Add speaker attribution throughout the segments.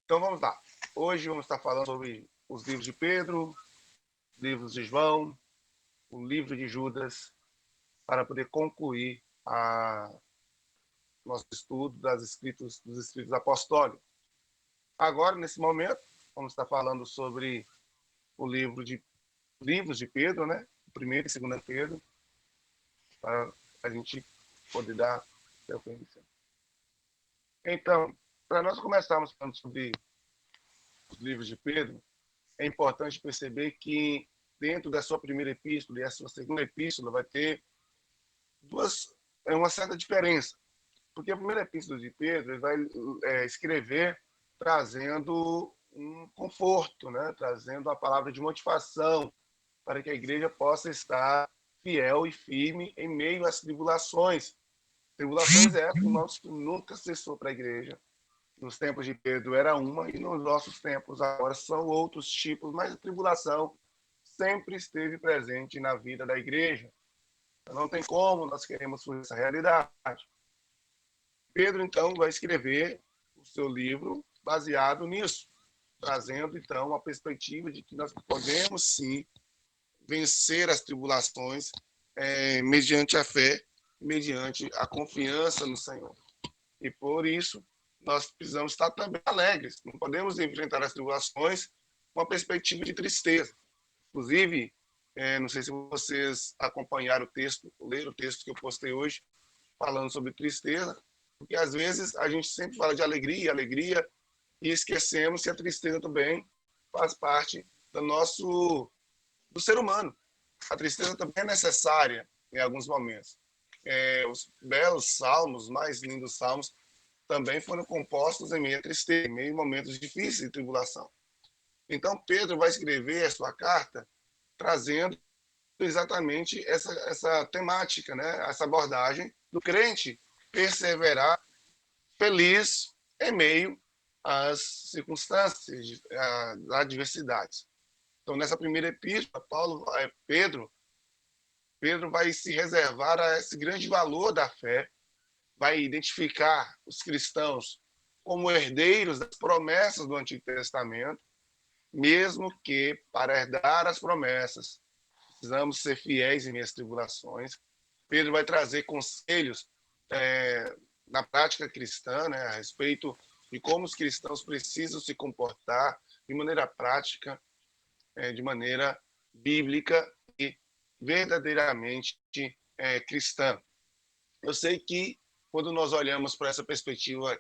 Speaker 1: Então vamos lá. Hoje vamos estar falando sobre os livros de Pedro, livros de João, o livro de Judas, para poder concluir nosso estudo dos escritos apostólicos. Agora, nesse momento, vamos estar falando sobre o livros de Pedro, né? Primeiro e segundo Pedro, para a gente poder dar sequência. Então, para nós começarmos falando sobre os livros de Pedro, é importante perceber que dentro da sua primeira epístola e a sua segunda epístola vai ter uma certa diferença. Porque a primeira epístola de Pedro ele vai escrever trazendo um conforto, né? Trazendo a palavra de motivação para que a igreja possa estar fiel e firme em meio às tribulações. Tribulações é um mal que nunca cessou para a igreja. Nos tempos de Pedro era uma e nos nossos tempos agora são outros tipos, mas a tribulação sempre esteve presente na vida da igreja. Não tem como nós queremos fugir dessa realidade. Pedro, então, vai escrever o seu livro baseado nisso, trazendo, então, a perspectiva de que nós podemos, sim, vencer as tribulações mediante a fé, mediante a confiança no Senhor. E por isso, nós precisamos estar também alegres. Não podemos enfrentar as tribulações com uma perspectiva de tristeza. Inclusive, não sei se vocês acompanharam o texto, leram o texto que eu postei hoje, falando sobre tristeza, porque às vezes a gente sempre fala de alegria, alegria, e esquecemos que a tristeza também faz parte do ser humano. A tristeza também é necessária em alguns momentos. Os belos salmos, os mais lindos salmos, também foram compostos em meio a tristeza, em meio a momentos difíceis de tribulação. Então, Pedro vai escrever a sua carta trazendo exatamente essa temática, né? Essa abordagem do crente perseverar feliz em meio às circunstâncias, às adversidades. Então, nessa primeira epístola, Pedro vai se reservar a esse grande valor da fé, vai identificar os cristãos como herdeiros das promessas do Antigo Testamento, mesmo que para herdar as promessas precisamos ser fiéis em minhas tribulações. Pedro vai trazer conselhos na prática cristã, né, a respeito de como os cristãos precisam se comportar de maneira prática, de maneira bíblica e verdadeiramente cristã. Eu sei que quando nós olhamos para essa perspectiva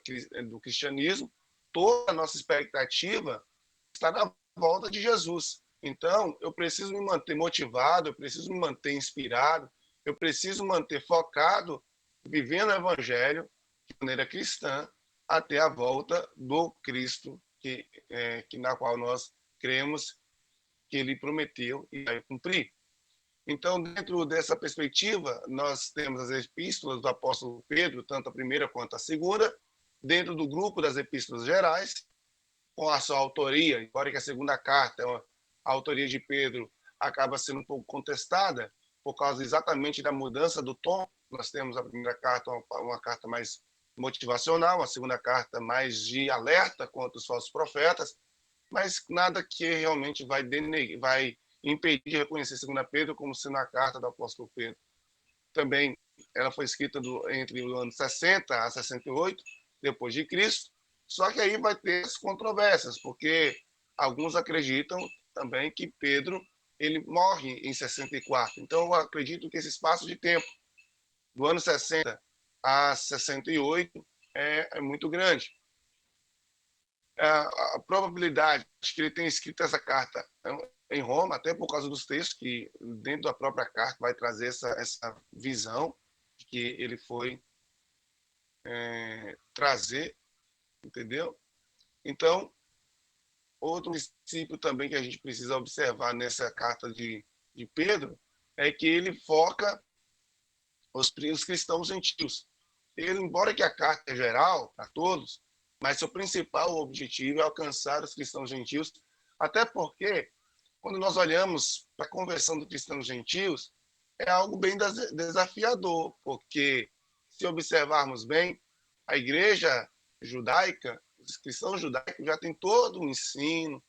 Speaker 1: do cristianismo, toda a nossa expectativa está na volta de Jesus. Então, eu preciso me manter motivado, eu preciso me manter inspirado, eu preciso manter focado, vivendo o evangelho de maneira cristã, até a volta do Cristo, na qual nós cremos que ele prometeu e vai cumprir. Então, dentro dessa perspectiva, nós temos as epístolas do apóstolo Pedro, tanto a primeira quanto a segunda, dentro do grupo das epístolas gerais, com a sua autoria, embora que a segunda carta, a autoria de Pedro, acaba sendo um pouco contestada, por causa exatamente da mudança do tom. Nós temos a primeira carta, uma carta mais motivacional, a segunda carta mais de alerta contra os falsos profetas, mas nada que realmente vai impedir de reconhecer 2 Pedro como sendo a carta do apóstolo Pedro. Também ela foi escrita entre o ano 60 a 68 depois de Cristo, só que aí vai ter as controvérsias, porque alguns acreditam também que Pedro ele morre em 64. Então eu acredito que esse espaço de tempo do ano 60 a 68 é muito grande. A probabilidade de que ele tenha escrito essa carta em Roma, até por causa dos textos que dentro da própria carta vai trazer essa visão de que ele foi trazer, entendeu? Então, outro princípio também que a gente precisa observar nessa carta de Pedro é que ele foca os cristãos gentios. Ele, embora que a carta é geral para todos, mas seu principal objetivo é alcançar os cristãos gentios, até porque, quando nós olhamos para a conversão dos cristãos gentios, é algo bem desafiador, porque, se observarmos bem, a igreja judaica, os cristãos judaicos já têm todo um ensino,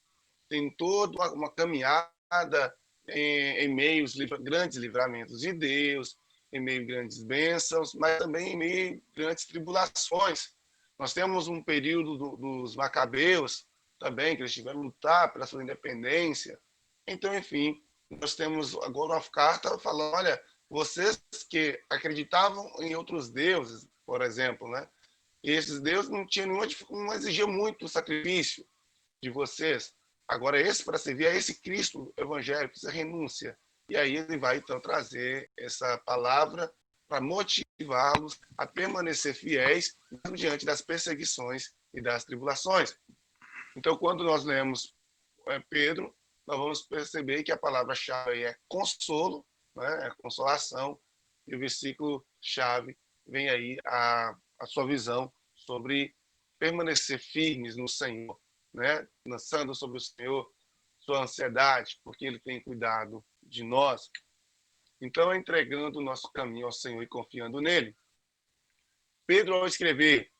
Speaker 1: tem toda uma caminhada em meio aos grandes livramentos de Deus, em meio a grandes bênçãos, mas também em meio a grandes tribulações. Nós temos um período dos Macabeus também, que eles tiveram que lutar pela sua independência. Então, enfim, nós temos agora uma carta falando, olha, vocês que acreditavam em outros deuses, por exemplo, né? E esses deuses não tinham nenhuma, não exigiam muito sacrifício de vocês. Agora, esse para servir a esse Cristo evangélico, essa renúncia. E aí ele vai, então, trazer essa palavra para motivá-los a permanecer fiéis mesmo diante das perseguições e das tribulações. Então, quando nós lemos Pedro, nós vamos perceber que a palavra-chave é consolo, né? É consolação, e o versículo-chave vem aí a sua visão sobre permanecer firmes no Senhor, né? Lançando sobre o Senhor sua ansiedade, porque Ele tem cuidado de nós. Então, entregando o nosso caminho ao Senhor e confiando nele. Pedro, ao escrever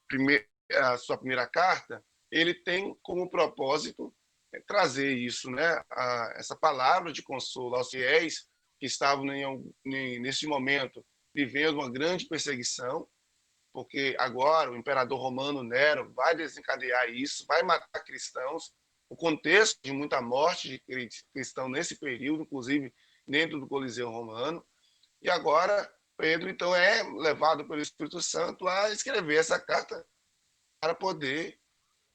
Speaker 1: a sua primeira carta, ele tem como propósito trazer isso, né? Essa palavra de consolo aos fiéis que estavam nesse momento vivendo uma grande perseguição, porque agora o imperador romano Nero vai desencadear isso, vai matar cristãos. O contexto de muita morte de cristão nesse período, inclusive dentro do Coliseu Romano. E agora Pedro, então, é levado pelo Espírito Santo a escrever essa carta para poder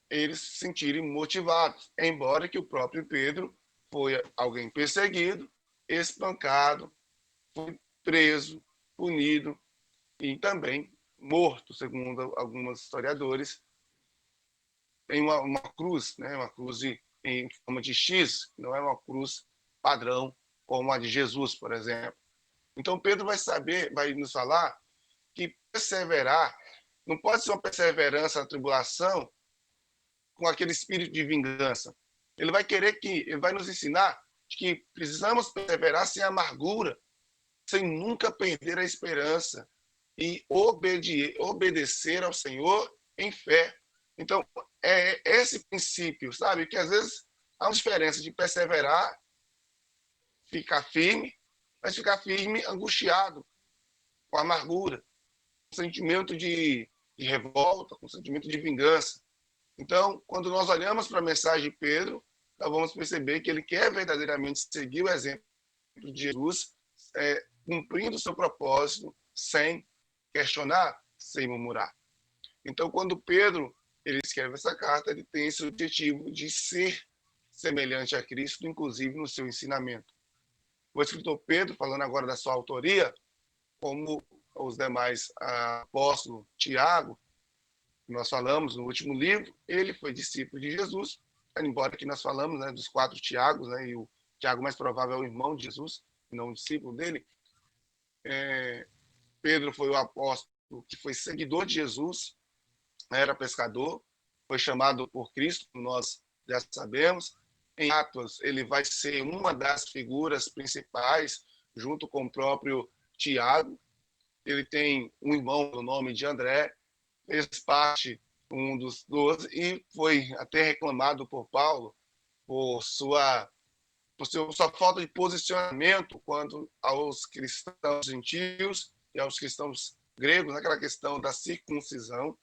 Speaker 1: eles se sentirem motivados, embora que o próprio Pedro foi alguém perseguido, espancado, foi preso, punido e também morto, segundo alguns historiadores, em uma cruz, né? Uma cruz em forma de X, não é uma cruz padrão como a de Jesus, por exemplo. Então Pedro vai nos falar que perseverar não pode ser uma perseverança na tribulação com aquele espírito de vingança. Ele vai nos ensinar que precisamos perseverar sem amargura, sem nunca perder a esperança e obedecer ao Senhor em fé. Então, é esse princípio, sabe? Que às vezes há uma diferença de perseverar, ficar firme, mas ficar firme angustiado, com amargura, com sentimento de revolta, com sentimento de vingança. Então, quando nós olhamos para a mensagem de Pedro, nós vamos perceber que ele quer verdadeiramente seguir o exemplo de Jesus, cumprindo o seu propósito, sem questionar, sem murmurar. Então, quando Pedro ele escreve essa carta, ele tem esse objetivo de ser semelhante a Cristo, inclusive no seu ensinamento. O escritor Pedro, falando agora da sua autoria, como os demais apóstolos, Tiago, nós falamos no último livro, ele foi discípulo de Jesus, embora que nós falamos, né, dos 4 Tiagos, né, e o Tiago mais provável é o irmão de Jesus, não o discípulo dele. Pedro foi o apóstolo que foi seguidor de Jesus, era pescador, foi chamado por Cristo, nós já sabemos. Em Atos, ele vai ser uma das figuras principais, junto com o próprio Tiago. Ele tem um irmão do nome de André, fez parte um dos 12 e foi até reclamado por Paulo por sua falta de posicionamento quanto aos cristãos gentios e aos cristãos gregos, naquela questão da circuncisão.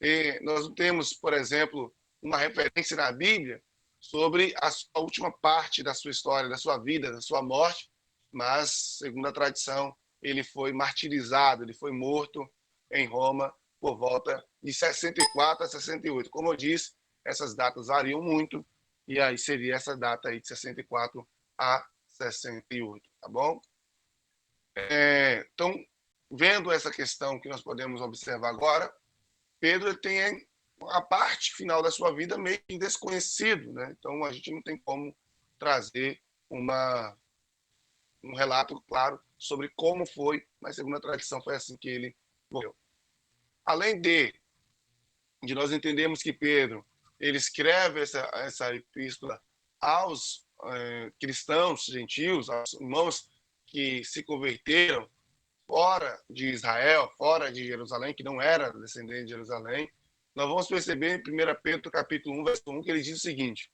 Speaker 1: E nós não temos, por exemplo, uma referência na Bíblia sobre a última parte da sua história, da sua vida, da sua morte, mas, segundo a tradição, ele foi martirizado, ele foi morto em Roma por volta de 64 a 68. Como eu disse, essas datas variam muito, e aí seria essa data aí de 64 a 68, tá bom? Então, vendo essa questão que nós podemos observar agora, Pedro tem a parte final da sua vida meio que desconhecido, né? Então a gente não tem como trazer um relato claro sobre como foi, mas segundo a tradição foi assim que ele morreu. Além de nós entendermos que Pedro ele escreve essa epístola aos cristãos gentios, aos irmãos que se converteram fora de Israel, fora de Jerusalém, que não era descendente de Jerusalém, nós vamos perceber em 1 Pedro capítulo 1, verso 1, que ele diz o seguinte: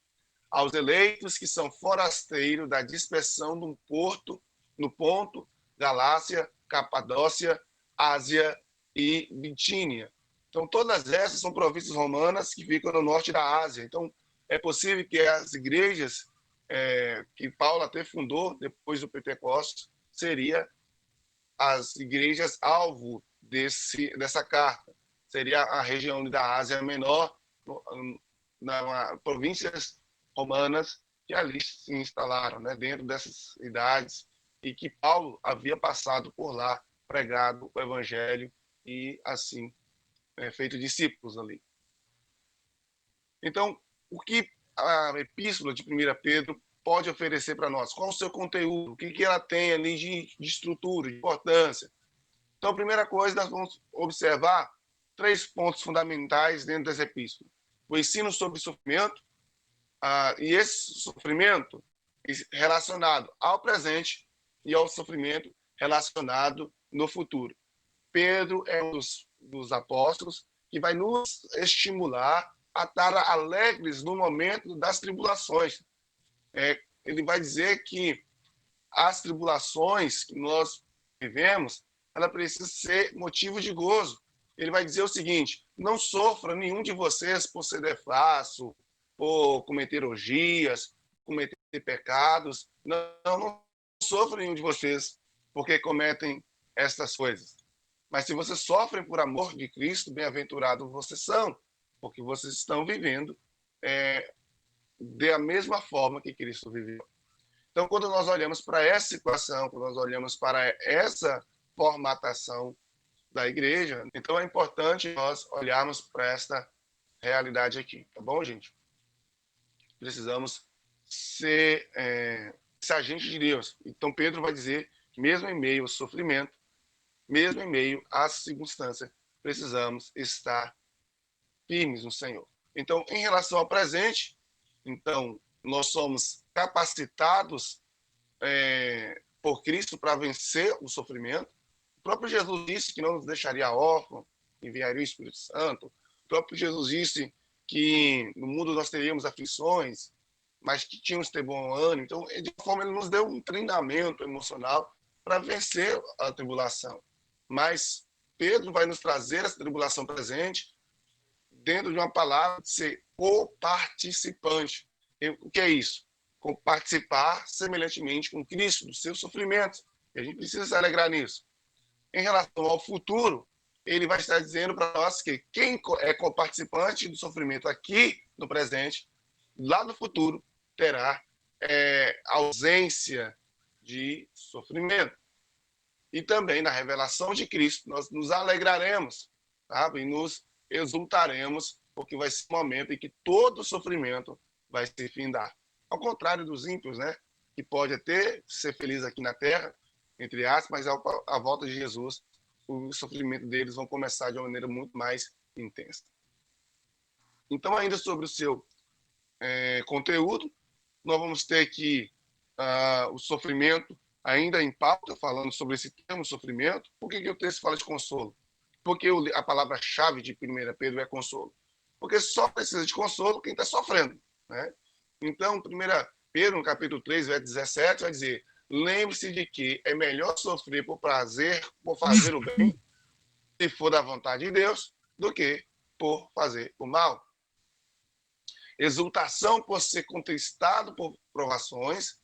Speaker 1: aos eleitos que são forasteiros da dispersão no Ponto, Galácia, Capadócia, Ásia e Bitínia. Então, todas essas são províncias romanas que ficam no norte da Ásia. Então, é possível que as igrejas que Paulo até fundou depois do Pentecostes seria as igrejas alvo dessa carta. Seria a região da Ásia Menor, províncias romanas que ali se instalaram, né, dentro dessas idades, e que Paulo havia passado por lá, pregado o evangelho e assim feito discípulos ali. Então, o que a epístola de 1 Pedro pode oferecer para nós? Qual o seu conteúdo? O que ela tem ali de estrutura, de importância? Então, a primeira coisa, nós vamos observar 3 pontos fundamentais dentro dessa epístola. O ensino sobre sofrimento, e esse sofrimento relacionado ao presente e ao sofrimento relacionado no futuro. Pedro é um dos apóstolos que vai nos estimular a estar alegres no momento das tribulações. Ele vai dizer que as tribulações que nós vivemos, ela precisa ser motivo de gozo. Ele vai dizer o seguinte: não sofra nenhum de vocês por ser defaço, por cometer orgias, cometer pecados. Não sofra nenhum de vocês porque cometem estas coisas. Mas se vocês sofrem por amor de Cristo, bem-aventurados vocês são, porque vocês estão vivendo da mesma forma que Cristo viveu. Então, quando nós olhamos para essa equação, quando nós olhamos para essa formatação da igreja, então é importante nós olharmos para esta realidade aqui, tá bom, gente? Precisamos ser esse agente de Deus. Então, Pedro vai dizer que mesmo em meio ao sofrimento, mesmo em meio às circunstâncias, precisamos estar firmes no Senhor. Então, em relação ao presente, então, nós somos capacitados por Cristo para vencer o sofrimento. O próprio Jesus disse que não nos deixaria órfãos, enviaria o Espírito Santo. O próprio Jesus disse que no mundo nós teríamos aflições, mas que tínhamos que ter bom ânimo. Então, de alguma forma, ele nos deu um treinamento emocional para vencer a tribulação. Mas Pedro vai nos trazer essa tribulação presente dentro de uma palavra de ser coparticipante. O que é isso? Participar semelhantemente com Cristo, dos seus sofrimentos. E a gente precisa se alegrar nisso. Em relação ao futuro, ele vai estar dizendo para nós que quem é coparticipante do sofrimento aqui no presente, lá no futuro, terá ausência de sofrimento. E também na revelação de Cristo, nós nos alegraremos, sabe? E nos exultaremos, porque vai ser um momento em que todo sofrimento vai se findar. Ao contrário dos ímpios, né? Que pode até ser feliz aqui na terra, entre aspas, mas à volta de Jesus, o sofrimento deles vão começar de uma maneira muito mais intensa. Então, ainda sobre o seu conteúdo, nós vamos ter aqui o sofrimento ainda em pauta, falando sobre esse termo sofrimento. Por que o texto fala de consolo? Porque a palavra-chave de 1 Pedro é consolo. Porque só precisa de consolo quem está sofrendo, né? Então, 1 Pedro, no capítulo 3, verso 17, vai dizer: lembre-se de que é melhor sofrer por prazer, por fazer o bem, se for da vontade de Deus, do que por fazer o mal. Exultação por ser conquistado por provações,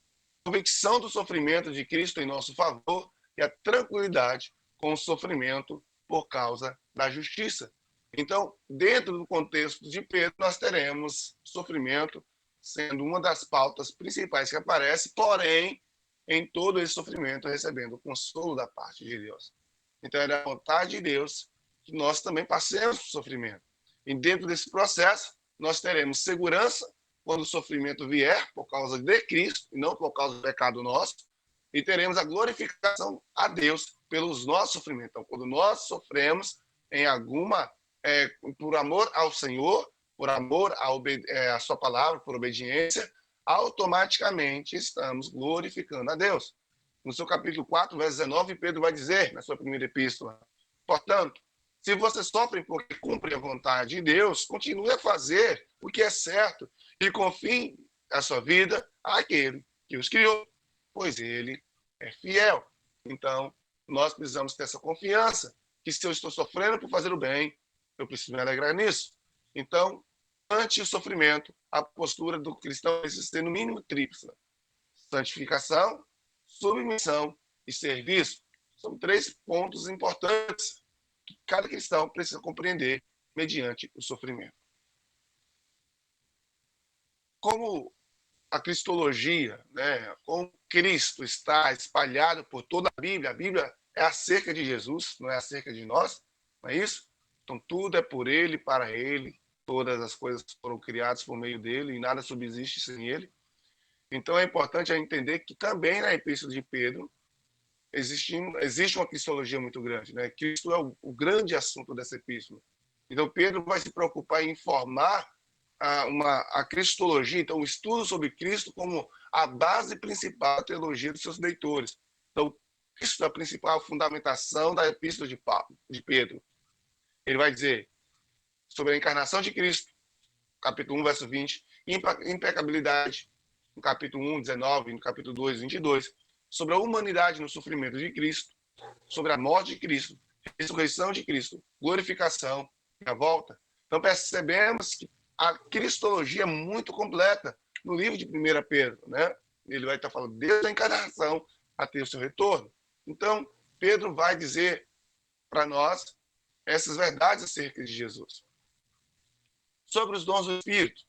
Speaker 1: convicção do sofrimento de Cristo em nosso favor e a tranquilidade com o sofrimento por causa da justiça. Então, dentro do contexto de Pedro, nós teremos sofrimento sendo uma das pautas principais que aparece, porém, em todo esse sofrimento, recebendo o consolo da parte de Deus. Então, é da vontade de Deus que nós também passemos por sofrimento. E dentro desse processo, nós teremos segurança quando o sofrimento vier por causa de Cristo, e não por causa do pecado nosso, e teremos a glorificação a Deus pelos nossos sofrimentos. Então, quando nós sofremos em por amor ao Senhor, por amor à sua palavra, por obediência, automaticamente estamos glorificando a Deus. No seu capítulo 4, verso 19, Pedro vai dizer, na sua primeira epístola: portanto, Se você sofre porque cumpre a vontade de Deus, continue a fazer o que é certo e confie a sua vida àquele que os criou, pois ele é fiel. Então, nós precisamos ter essa confiança que se eu estou sofrendo por fazer o bem, eu preciso me alegrar nisso. Então, ante o sofrimento, a postura do cristão precisa ser no mínimo tríplice: santificação, submissão e serviço. São 3 pontos importantes que cada cristão precisa compreender mediante o sofrimento. Como a cristologia, né, como Cristo está espalhado por toda a Bíblia é acerca de Jesus, não é acerca de nós, não é isso? Então tudo é por ele, para ele, todas as coisas foram criadas por meio dele e nada subsiste sem ele. Então é importante entender que também na Epístola de Pedro existe uma cristologia muito grande, né? Cristo é o grande assunto dessa epístola. Então Pedro vai se preocupar em informar a cristologia, então o estudo sobre Cristo como a base principal da teologia dos seus leitores. Então Cristo é a principal fundamentação da epístola de Pedro. Ele vai dizer sobre a encarnação de Cristo, capítulo 1, verso 20, impecabilidade, no capítulo 1, 19, no capítulo 2, 22, sobre a humanidade no sofrimento de Cristo, sobre a morte de Cristo, ressurreição de Cristo, glorificação e a volta. Então percebemos que a cristologia é muito completa no livro de 1 Pedro, né? Ele vai estar falando desde a encarnação até o seu retorno. Então, Pedro vai dizer para nós essas verdades acerca de Jesus. Sobre os dons do Espírito,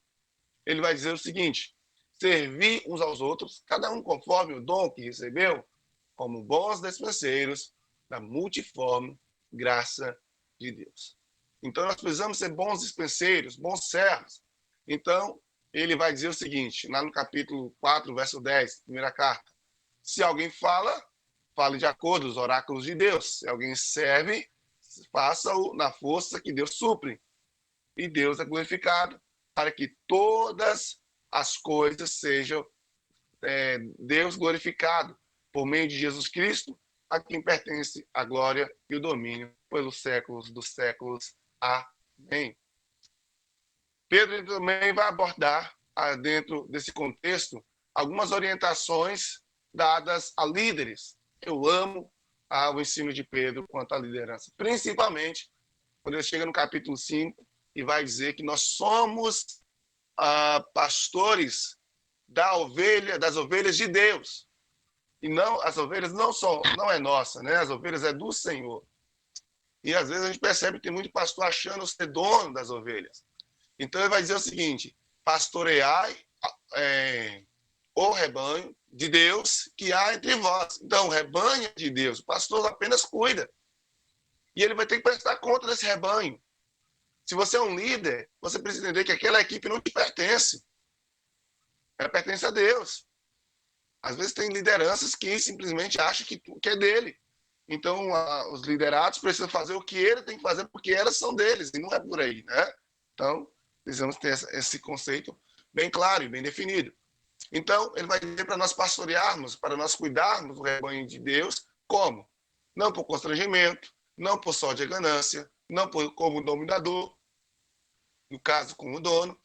Speaker 1: ele vai dizer o seguinte: servir uns aos outros, cada um conforme o dom que recebeu, como bons despenseiros da multiforme graça de Deus. Então, nós precisamos ser bons dispenseiros, bons servos. Então, ele vai dizer o seguinte, lá no capítulo 4, verso 10, primeira carta: se alguém fala, fale de acordo com os oráculos de Deus. Se alguém serve, faça-o na força que Deus supre. E Deus é glorificado para que todas as coisas sejam Deus glorificado por meio de Jesus Cristo, a quem pertence a glória e o domínio pelos séculos dos séculos. Amém. Pedro também vai abordar, dentro desse contexto, algumas orientações dadas a líderes. Eu amo o ensino de Pedro quanto à liderança, principalmente quando ele chega no capítulo 5 e vai dizer que nós somos pastores das ovelhas de Deus. E não, as ovelhas não é nossa, né? As ovelhas é do Senhor. E às vezes a gente percebe que tem muito pastor achando ser dono das ovelhas. Então ele vai dizer o seguinte: pastoreai o rebanho de Deus que há entre vós. Então, o rebanho é de Deus, o pastor apenas cuida. E ele vai ter que prestar conta desse rebanho. Se você é um líder, você precisa entender que aquela equipe não te pertence. Ela pertence a Deus. Às vezes tem lideranças que simplesmente acham que é dele. Então, os liderados precisam fazer o que ele tem que fazer porque elas são deles, e não é por aí, né? Então, precisamos ter esse conceito bem claro e bem definido. Então, ele vai dizer para nós pastorearmos, para nós cuidarmos do rebanho de Deus, como? Não por constrangimento, não por sorte de ganância, não como dominador, no caso como dono,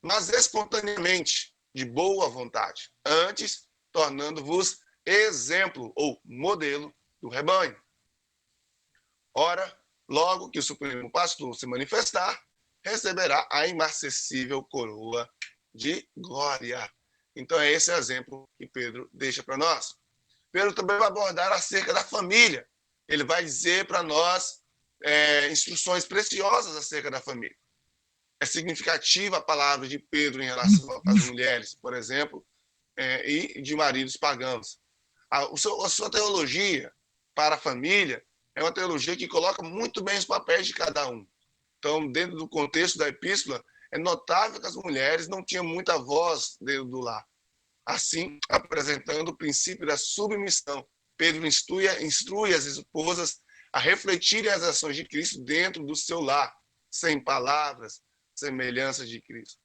Speaker 1: mas espontaneamente, de boa vontade, antes tornando-vos exemplo ou modelo do rebanho. Ora, logo que o Supremo Pastor se manifestar, receberá a imarcessível coroa de glória. Então é esse exemplo que Pedro deixa para nós. Pedro também vai abordar acerca da família. Ele vai dizer para nós instruções preciosas acerca da família. É significativa a palavra de Pedro em relação às mulheres, por exemplo, e de maridos pagãos. A sua teologia para a família é uma teologia que coloca muito bem os papéis de cada um. Então, dentro do contexto da epístola, é notável que as mulheres não tinham muita voz dentro do lar. Assim, apresentando o princípio da submissão, Pedro instrui as esposas a refletirem as ações de Cristo dentro do seu lar, sem palavras, semelhanças de Cristo.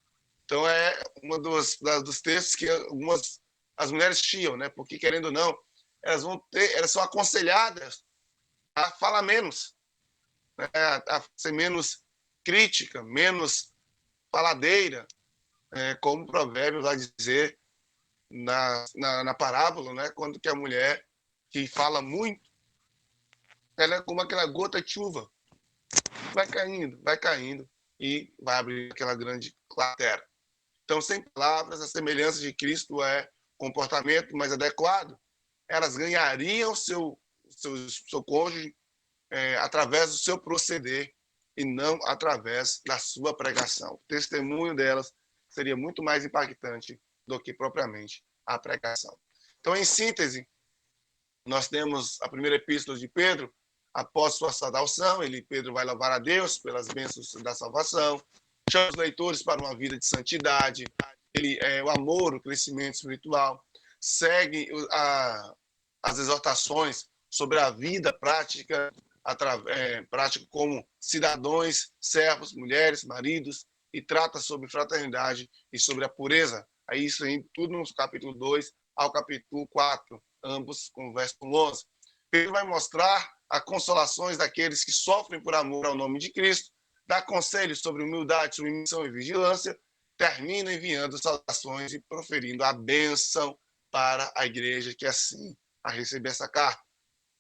Speaker 1: Então, é um dos textos que as mulheres chiam, né? Porque, querendo ou não, elas são aconselhadas a falar menos. né, a ser menos crítica, menos faladeira, como o provérbio vai dizer na parábola, né, quando que a mulher que fala muito, ela é como aquela gota de chuva, vai caindo e vai abrir aquela grande cratera. Então, sem palavras, a semelhança de Cristo é comportamento mais adequado, elas ganhariam seu cônjuge através do seu proceder e não através da sua pregação. O testemunho delas seria muito mais impactante do que propriamente a pregação. Então, em síntese, nós temos a primeira epístola de Pedro, após sua salvação, Pedro vai louvar a Deus pelas bênçãos da salvação, chama os leitores para uma vida de santidade, o amor, o crescimento espiritual, segue as exortações sobre a vida prática, prática como cidadãos, servos, mulheres, maridos, e trata sobre fraternidade e sobre a pureza. Aí isso aí, tudo no capítulo 2 ao capítulo 4, ambos com o verso 11. Pedro vai mostrar as consolações daqueles que sofrem por amor ao nome de Cristo, dá conselhos sobre humildade, submissão e vigilância, termina enviando saudações e proferindo a bênção para a igreja que assim a receber essa carta.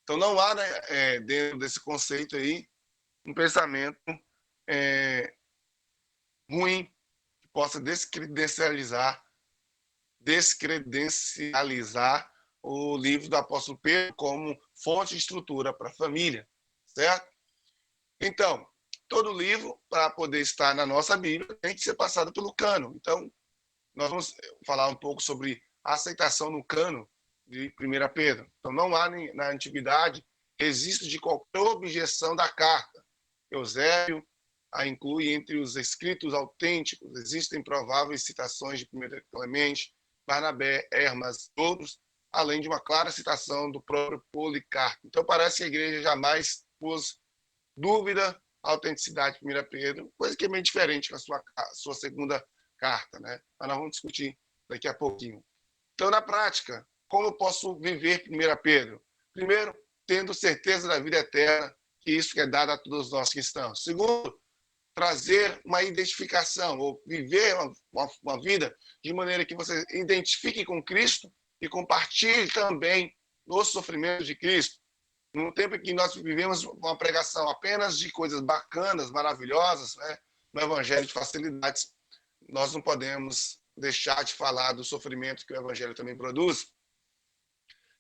Speaker 1: Então não há, né, dentro desse conceito aí, um pensamento ruim que possa descredencializar o livro do apóstolo Pedro como fonte de estrutura para a família, certo? Então, todo livro, para poder estar na nossa Bíblia, tem que ser passado pelo cânon. Então, nós vamos falar um pouco sobre a aceitação no cânon de 1 Pedro. Então, não há na antiguidade registro de qualquer objeção da carta. Eusébio a inclui entre os escritos autênticos. Existem prováveis citações de 1 Clemente, Barnabé, Hermas, outros, além de uma clara citação do próprio Policarpo. Então, parece que a igreja jamais pôs dúvida à autenticidade de 1 Pedro, coisa que é bem diferente com a sua segunda carta, né? Mas nós vamos discutir daqui a pouquinho. Então, na prática, como eu posso viver 1 Pedro? Primeiro, tendo certeza da vida eterna, que isso é dado a todos nós cristãos. Segundo, trazer uma identificação, ou viver uma vida de maneira que você identifique com Cristo e compartilhe também os sofrimentos de Cristo. Num tempo em que nós vivemos uma pregação apenas de coisas bacanas, maravilhosas, né, no evangelho de facilidades, nós não podemos deixar de falar do sofrimento que o evangelho também produz.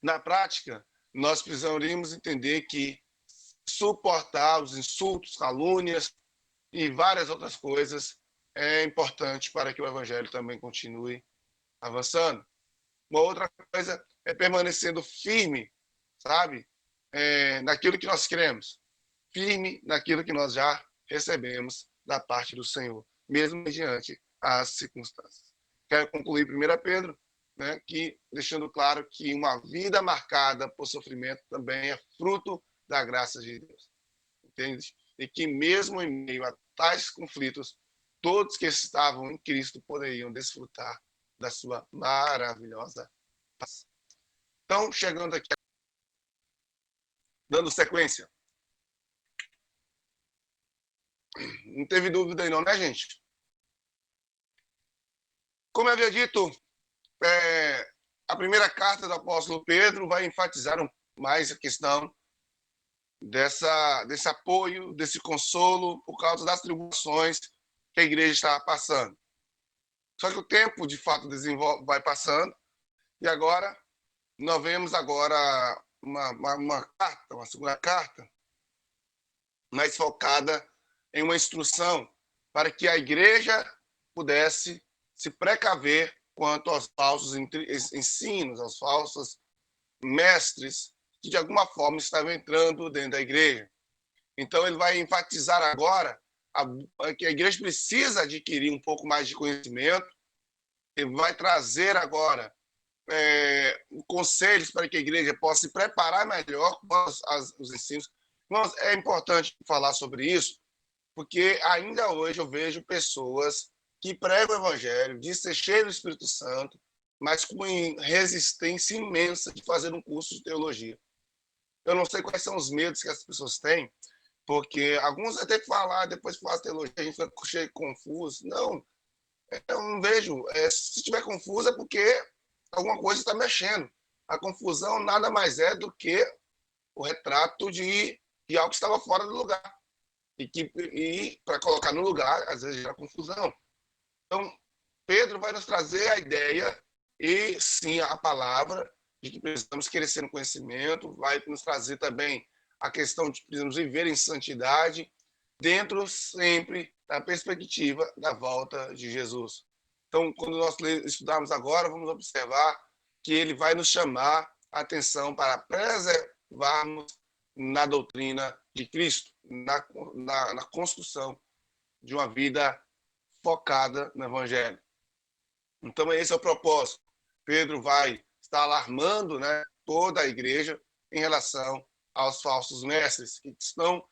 Speaker 1: Na prática, nós precisaríamos entender que suportar os insultos, calúnias e várias outras coisas é importante para que o evangelho também continue avançando. Uma outra coisa é permanecendo firme, sabe? Naquilo que nós cremos, firme naquilo que nós já recebemos da parte do Senhor, mesmo mediante as circunstâncias. Quero concluir 1 Pedro, né, deixando claro que uma vida marcada por sofrimento também é fruto da graça de Deus. Entende? E que mesmo em meio a tais conflitos, todos que estavam em Cristo poderiam desfrutar da sua maravilhosa paz. Então, chegando aqui, dando sequência. Não teve dúvida aí não, né, gente? Como eu havia dito, a primeira carta do apóstolo Pedro vai enfatizar mais a questão desse apoio, desse consolo por causa das tribulações que a igreja está passando. Só que o tempo, de fato, vai passando e agora nós vemos agora uma carta, uma segunda carta, mais focada em uma instrução para que a igreja pudesse se precaver quanto aos falsos ensinos, aos falsos mestres que de alguma forma estavam entrando dentro da igreja. Então ele vai enfatizar agora que a igreja precisa adquirir um pouco mais de conhecimento, ele vai trazer agora conselhos para que a igreja possa se preparar melhor com os ensinos. Mas é importante falar sobre isso, porque ainda hoje eu vejo pessoas que pregam o evangelho, dizem ser cheio do Espírito Santo, mas com resistência imensa de fazer um curso de teologia. Eu não sei quais são os medos que as pessoas têm, porque alguns até falar, depois que faz teologia, a gente fica cheio confuso. Não, eu não vejo. Se estiver confuso é porque alguma coisa está mexendo. A confusão nada mais é do que o retrato de algo que estava fora do lugar. E para colocar no lugar, às vezes gera confusão. Então, Pedro vai nos trazer a ideia e sim a palavra de que precisamos crescer no conhecimento, vai nos trazer também a questão de que precisamos viver em santidade, dentro sempre da perspectiva da volta de Jesus. Então, quando nós estudarmos agora, vamos observar que ele vai nos chamar a atenção para preservarmos na doutrina de Cristo, na construção de uma vida focada no Evangelho. Então, esse é o propósito. Pedro vai estar alarmando, né, toda a igreja em relação aos falsos mestres que estão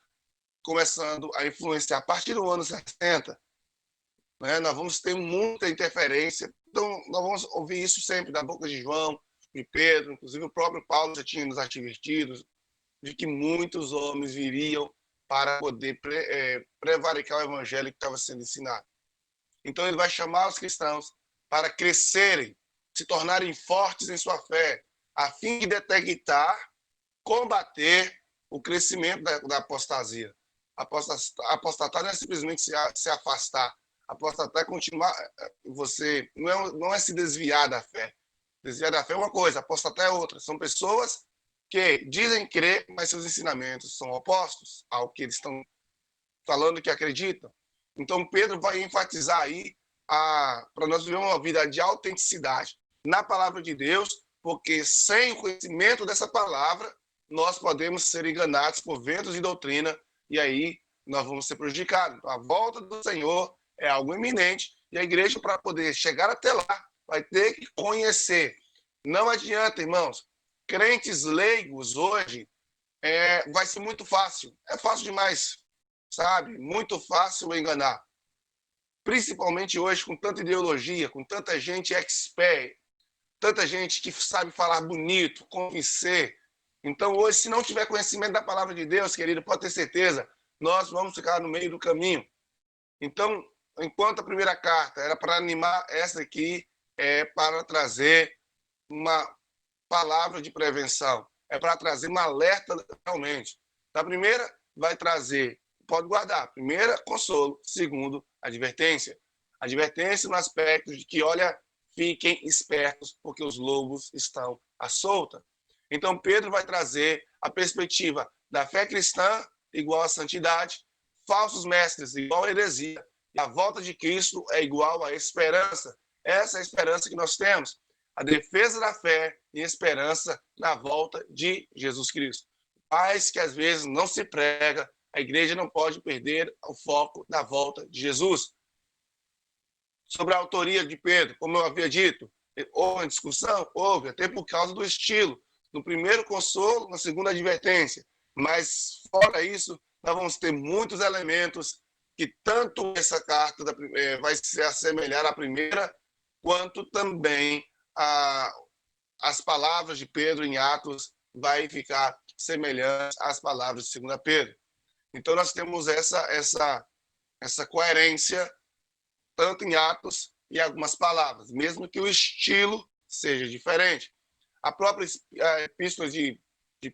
Speaker 1: começando a influenciar. A partir do ano 60, né, nós vamos ter muita interferência. Então, nós vamos ouvir isso sempre da boca de João, de Pedro, inclusive o próprio Paulo já tinha nos advertido de que muitos homens viriam para poder prevaricar o evangelho que estava sendo ensinado. Então, ele vai chamar os cristãos para crescerem, se tornarem fortes em sua fé, a fim de detectar, combater o crescimento da apostasia. Apostatar não é simplesmente se afastar. Apostatar é continuar. Você não é se desviar da fé. Desviar da fé é uma coisa, apostatar é outra. São pessoas que dizem crer, mas seus ensinamentos são opostos ao que eles estão falando que acreditam. Então, Pedro vai enfatizar aí para nós vivermos uma vida de autenticidade na palavra de Deus, porque sem o conhecimento dessa palavra, nós podemos ser enganados por ventos de doutrina e aí nós vamos ser prejudicados. Então, a volta do Senhor é algo iminente e a igreja, para poder chegar até lá, vai ter que conhecer. Não adianta, irmãos, crentes leigos hoje vai ser muito fácil. É fácil demais, sabe? Muito fácil enganar. Principalmente hoje, com tanta ideologia, com tanta gente expert, tanta gente que sabe falar bonito, convencer. Então, hoje, se não tiver conhecimento da palavra de Deus, querido, pode ter certeza, nós vamos ficar no meio do caminho. Então, enquanto a primeira carta era para animar, essa aqui é para trazer uma palavra de prevenção, é para trazer um alerta realmente. A primeira vai trazer, pode guardar, primeira, consolo, segundo, advertência. Advertência no aspecto de que, olha, fiquem espertos, porque os lobos estão à solta. Então, Pedro vai trazer a perspectiva da fé cristã igual à santidade, falsos mestres igual à heresia, e a volta de Cristo é igual à esperança. Essa é a esperança que nós temos, a defesa da fé e esperança na volta de Jesus Cristo. Mas que às vezes não se prega, a igreja não pode perder o foco da volta de Jesus. Sobre a autoria de Pedro, como eu havia dito, houve uma discussão? Houve, até por causa do estilo. No primeiro consolo, na segunda advertência. Mas, fora isso, nós vamos ter muitos elementos que tanto essa carta vai se assemelhar à primeira, quanto também as palavras de Pedro em Atos vai ficar semelhante às palavras de 2 Pedro. Então, nós temos essa coerência tanto em Atos e algumas palavras, mesmo que o estilo seja diferente. A própria epístola de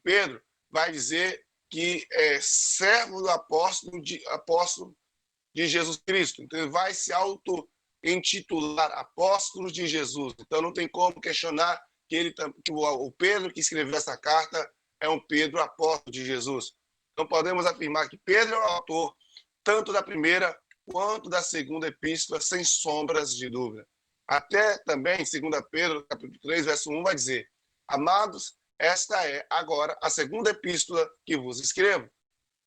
Speaker 1: Pedro vai dizer que é servo do apóstolo de Jesus Cristo. Então, ele vai se auto-intitular apóstolo de Jesus. Então, não tem como questionar que o Pedro que escreveu essa carta é um Pedro apóstolo de Jesus. Então, podemos afirmar que Pedro é o autor tanto da primeira quanto da segunda epístola, sem sombras de dúvida. Até também, 2 Pedro, capítulo 3, verso 1, vai dizer: amados, esta é agora a segunda epístola que vos escrevo.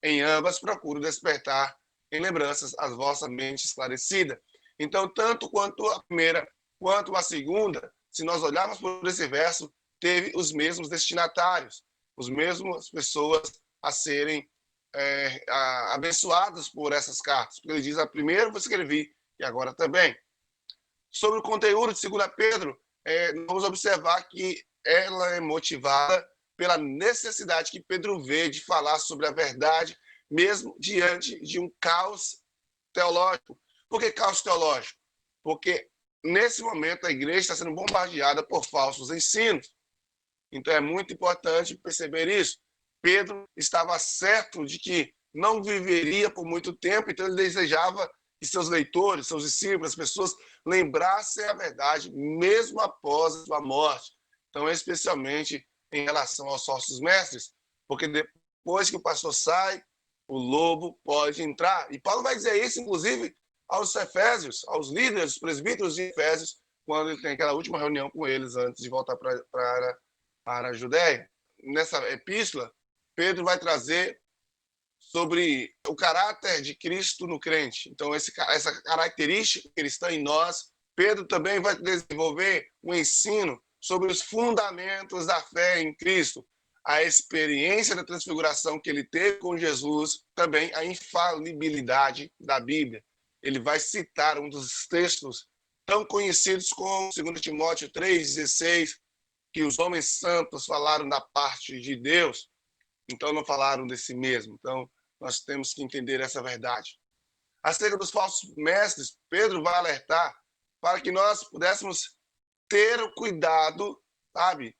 Speaker 1: Em ambas procuro despertar em lembranças as vossas mentes esclarecidas. Então, tanto quanto a primeira, quanto a segunda, se nós olharmos por esse verso, teve os mesmos destinatários, as mesmas pessoas a serem abençoados por essas cartas. Porque ele diz: a primeira eu escrevi e agora também. Sobre o conteúdo de 2 Pedro, vamos observar que ela é motivada pela necessidade que Pedro vê de falar sobre a verdade mesmo diante de um caos teológico. Por que caos teológico? Porque nesse momento a igreja está sendo bombardeada por falsos ensinos. Então é muito importante perceber isso. Pedro estava certo de que não viveria por muito tempo, então ele desejava que seus leitores, seus discípulos, as pessoas lembrassem a verdade mesmo após a sua morte. Então, especialmente em relação aos falsos mestres, porque depois que o pastor sai, o lobo pode entrar. E Paulo vai dizer isso, inclusive, aos Efésios, aos líderes, os presbíteros de Efésios, quando ele tem aquela última reunião com eles antes de voltar para a Judéia. Nessa epístola, Pedro vai trazer sobre o caráter de Cristo no crente. Então, essa característica cristã em nós, Pedro também vai desenvolver um ensino sobre os fundamentos da fé em Cristo, a experiência da transfiguração que ele teve com Jesus, também a infalibilidade da Bíblia. Ele vai citar um dos textos tão conhecidos como 2 Timóteo 3,16, que os homens santos falaram da parte de Deus, então não falaram de si mesmo. Então, nós temos que entender essa verdade. Acerca dos falsos mestres, Pedro vai alertar para que nós pudéssemos ter o cuidado, sabe,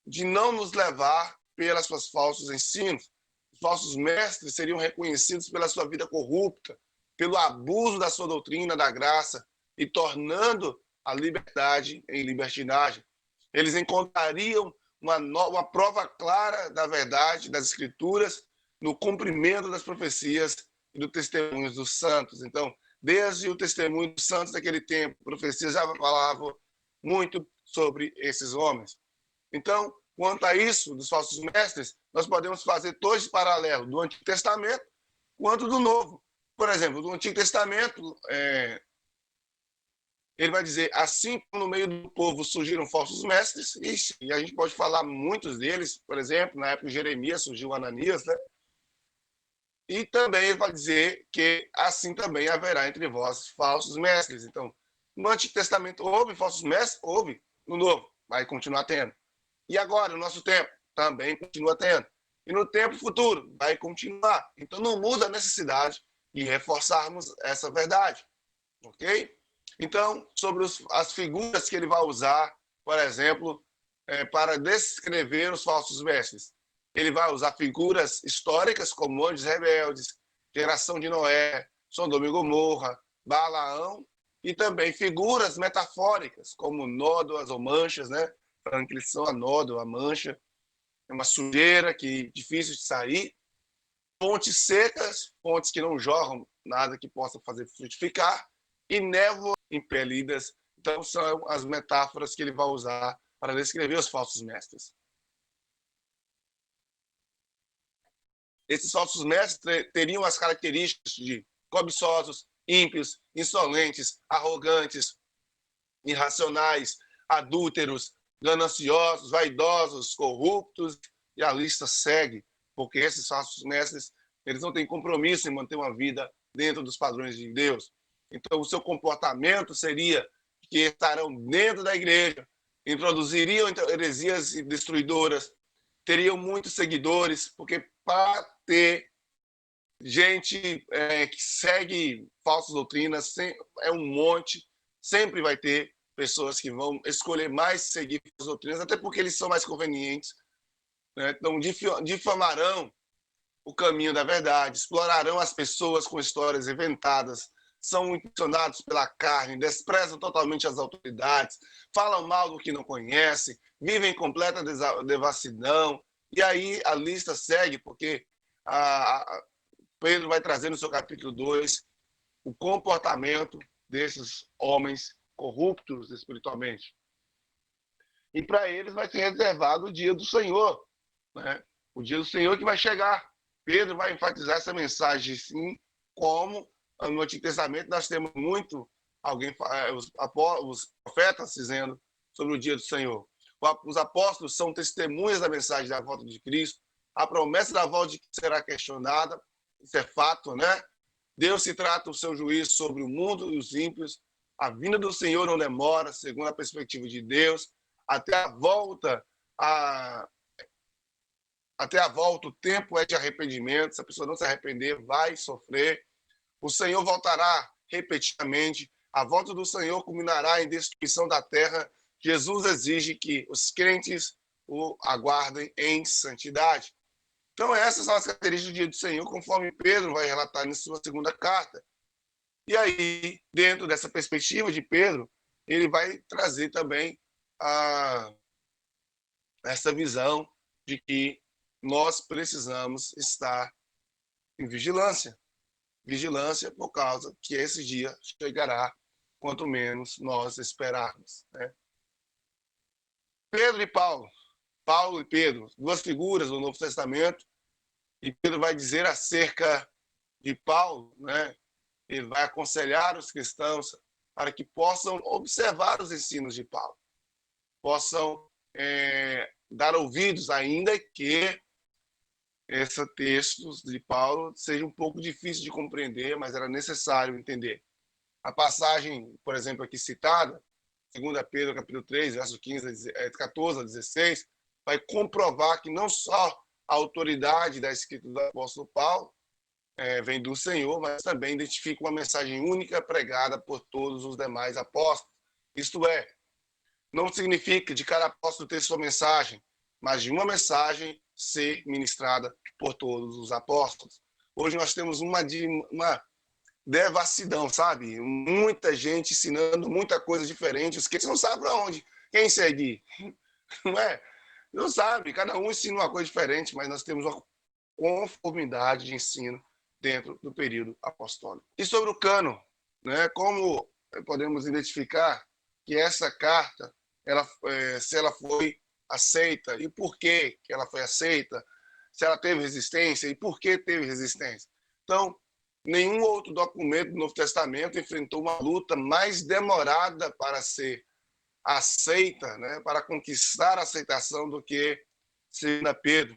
Speaker 1: de não nos levar pelas suas falsos ensinos. Os falsos mestres seriam reconhecidos pela sua vida corrupta, pelo abuso da sua doutrina da graça e tornando a liberdade em libertinagem. Eles encontrariam uma prova clara da verdade das Escrituras no cumprimento das profecias e do testemunho dos santos. Então, desde o testemunho dos santos daquele tempo, profecias já falavam muito sobre esses homens. Então, quanto a isso, dos falsos mestres, nós podemos fazer dois paralelos, do Antigo Testamento quanto do Novo. Por exemplo, do Antigo Testamento, ele vai dizer, assim como no meio do povo surgiram falsos mestres, e a gente pode falar muitos deles, por exemplo, na época de Jeremias surgiu Ananias, né? E também ele vai dizer que assim também haverá entre vós falsos mestres. Então, no Antigo Testamento houve falsos mestres? Houve. No Novo, vai continuar tendo. E agora, no nosso tempo, também continua tendo. E no tempo futuro, vai continuar. Então, não muda a necessidade de reforçarmos essa verdade. Ok? Então, sobre as figuras que ele vai usar, por exemplo, para descrever os falsos mestres. Ele vai usar figuras históricas como anjos rebeldes, geração de Noé, Sodoma e Gomorra, Balaão, e também figuras metafóricas como nódoas ou manchas, né? Falando que eles são a nódoa, a mancha, é uma sujeira que é difícil de sair, fontes secas, fontes que não jorram nada que possa fazer frutificar, e névoas impelidas. Então, são as metáforas que ele vai usar para descrever os falsos mestres. Esses falsos mestres teriam as características de cobiçosos, ímpios, insolentes, arrogantes, irracionais, adúlteros, gananciosos, vaidosos, corruptos, e a lista segue, porque esses falsos mestres, eles não têm compromisso em manter uma vida dentro dos padrões de Deus. Então, o seu comportamento seria que estarão dentro da igreja, introduziriam heresias destruidoras, teriam muitos seguidores, porque para ter gente que segue falsas doutrinas, é um monte, sempre vai ter pessoas que vão escolher mais seguir as doutrinas, até porque eles são mais convenientes. Né? Então, difamarão o caminho da verdade, explorarão as pessoas com histórias inventadas, são impulsionados pela carne, desprezam totalmente as autoridades, falam mal do que não conhecem, vivem em completa devassidão. E aí a lista segue, porque Pedro vai trazer no seu capítulo 2 o comportamento desses homens corruptos espiritualmente. E para eles vai ser reservado o dia do Senhor, né? O dia do Senhor que vai chegar. Pedro vai enfatizar essa mensagem, sim, como no Antigo Testamento nós temos muito os profetas dizendo sobre o dia do Senhor. Os apóstolos são testemunhas da mensagem da volta de Cristo. A promessa da volta de Cristo será questionada, isso é fato, né? Deus se trata o seu juízo sobre o mundo e os ímpios. A vinda do Senhor não demora, segundo a perspectiva de Deus, até a volta até a volta, o tempo é de arrependimento. Se a pessoa não se arrepender, vai sofrer. O Senhor voltará repetidamente. A volta do Senhor culminará em destruição da terra. Jesus exige que os crentes o aguardem em santidade. Então, essas são as características do dia do Senhor, conforme Pedro vai relatar em sua segunda carta. E aí, dentro dessa perspectiva de Pedro, ele vai trazer também essa visão de que nós precisamos estar em vigilância. Vigilância por causa que esse dia chegará quanto menos nós esperarmos, né? Pedro e Paulo. Paulo e Pedro, duas figuras do Novo Testamento. E Pedro vai dizer acerca de Paulo, né? Ele vai aconselhar os cristãos para que possam observar os ensinos de Paulo, possam dar ouvidos, ainda que esse texto de Paulo seja um pouco difícil de compreender, mas era necessário entender. A passagem, por exemplo, aqui citada, 2 Pedro, capítulo 3, versos 14 a 16, vai comprovar que não só a autoridade da escritura do apóstolo Paulo vem do Senhor, mas também identifica uma mensagem única pregada por todos os demais apóstolos. Isto é, não significa de cada apóstolo ter sua mensagem, mas de uma mensagem ser ministrada por todos os apóstolos. Hoje nós temos uma devassidão, sabe? Muita gente ensinando muita coisa diferente, os crentes não sabem para onde, quem seguir, não é? Não sabe, cada um ensina uma coisa diferente, mas nós temos uma conformidade de ensino dentro do período apostólico. E sobre o cânon, né? Como podemos identificar que essa carta, se ela foi aceita e por que ela foi aceita, se ela teve resistência e por que teve resistência. Então, nenhum outro documento do Novo Testamento enfrentou uma luta mais demorada para ser aceita, né, para conquistar a aceitação do que 2 Pedro,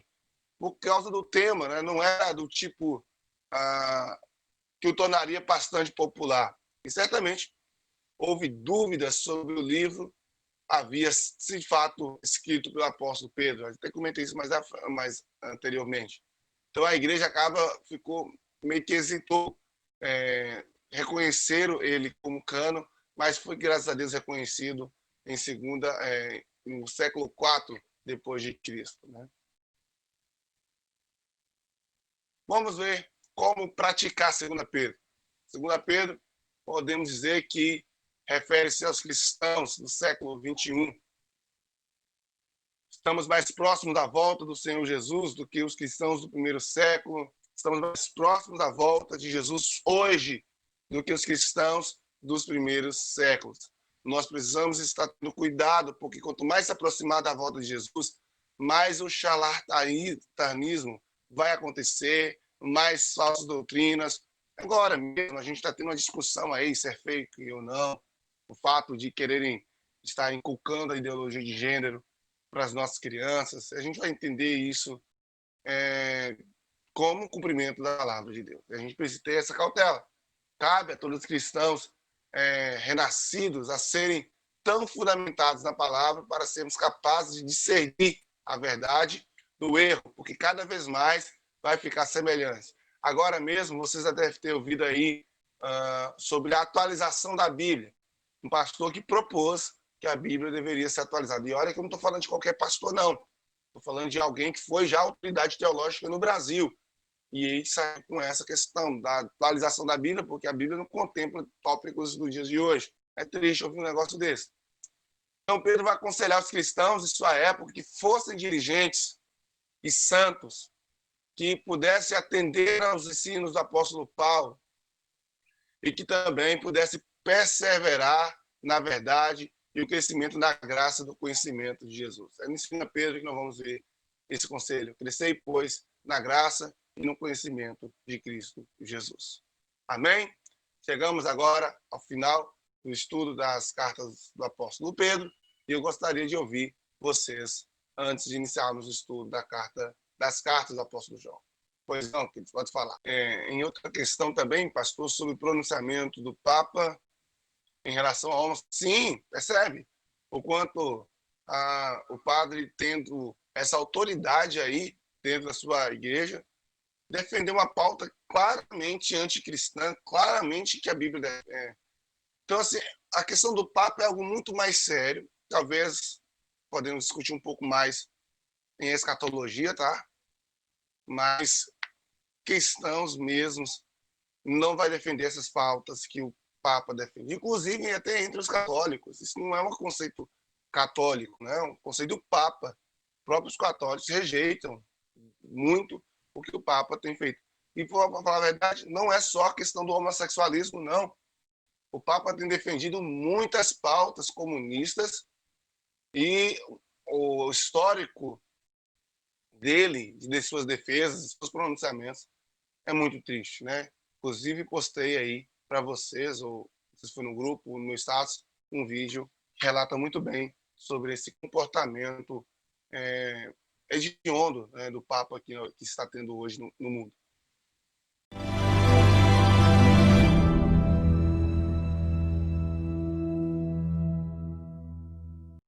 Speaker 1: por causa do tema, né, não era do tipo que o tornaria bastante popular. E certamente houve dúvidas sobre o livro, havia, de fato, escrito pelo apóstolo Pedro. Eu até comentei isso mais anteriormente. Então, a igreja ficou meio que hesitou reconheceram ele como cano, mas foi, graças a Deus, reconhecido no século IV depois de Cristo, né? Vamos ver como praticar 2 Pedro. 2 Pedro, podemos dizer que refere-se aos cristãos do século XXI. Estamos mais próximos da volta do Senhor Jesus do que os cristãos do primeiro século. Estamos mais próximos da volta de Jesus hoje do que os cristãos dos primeiros séculos. Nós precisamos estar tendo cuidado, porque quanto mais se aproximar da volta de Jesus, mais o charlatanismo vai acontecer, mais falsas doutrinas. Agora mesmo, a gente está tendo uma discussão aí se é fake ou não, o fato de quererem estar inculcando a ideologia de gênero para as nossas crianças. A gente vai entender isso como cumprimento da palavra de Deus. A gente precisa ter essa cautela. Cabe a todos os cristãos renascidos a serem tão fundamentados na palavra para sermos capazes de discernir a verdade do erro, porque cada vez mais vai ficar semelhante. Agora mesmo, vocês já devem ter ouvido aí sobre a atualização da Bíblia. Um pastor que propôs que a Bíblia deveria ser atualizada. E olha que eu não estou falando de qualquer pastor, não. Estou falando de alguém que foi já autoridade teológica no Brasil. E ele sai com essa questão da atualização da Bíblia, porque a Bíblia não contempla tópicos dos dias de hoje. É triste ouvir um negócio desse. Então, Pedro vai aconselhar os cristãos de sua época que fossem diligentes e santos, que pudessem atender aos ensinos do apóstolo Paulo e que também pudessem perseverar na verdade e o crescimento da graça do conhecimento de Jesus. É no ensino a Pedro que nós vamos ver esse conselho. Crescei, pois, na graça e no conhecimento de Cristo Jesus. Amém? Chegamos agora ao final do estudo das cartas do apóstolo Pedro e eu gostaria de ouvir vocês antes de iniciarmos o estudo das cartas do apóstolo João. Pois não, queridos, pode falar. Em outra questão também, pastor, sobre o pronunciamento do Papa em relação a homens, sim, percebe o quanto o padre tendo essa autoridade aí dentro da sua igreja, defender uma pauta claramente anticristã, claramente que a Bíblia é. Então, assim, a questão do Papa é algo muito mais sério. Talvez podemos discutir um pouco mais em escatologia, tá? Mas cristãos mesmos não vai defender essas pautas que o Papa defende. Inclusive, até entre os católicos. Isso não é um conceito católico, né? É um conceito do Papa. Próprios católicos rejeitam muito o que o Papa tem feito. E, para falar a verdade, não é só a questão do homossexualismo, não. O Papa tem defendido muitas pautas comunistas e o histórico dele, de suas defesas, de seus pronunciamentos, é muito triste, né? Inclusive, postei aí para vocês, ou se foi no grupo, no status, um vídeo que relata muito bem sobre esse comportamento hediondo, né, do Papa que está tendo hoje no mundo.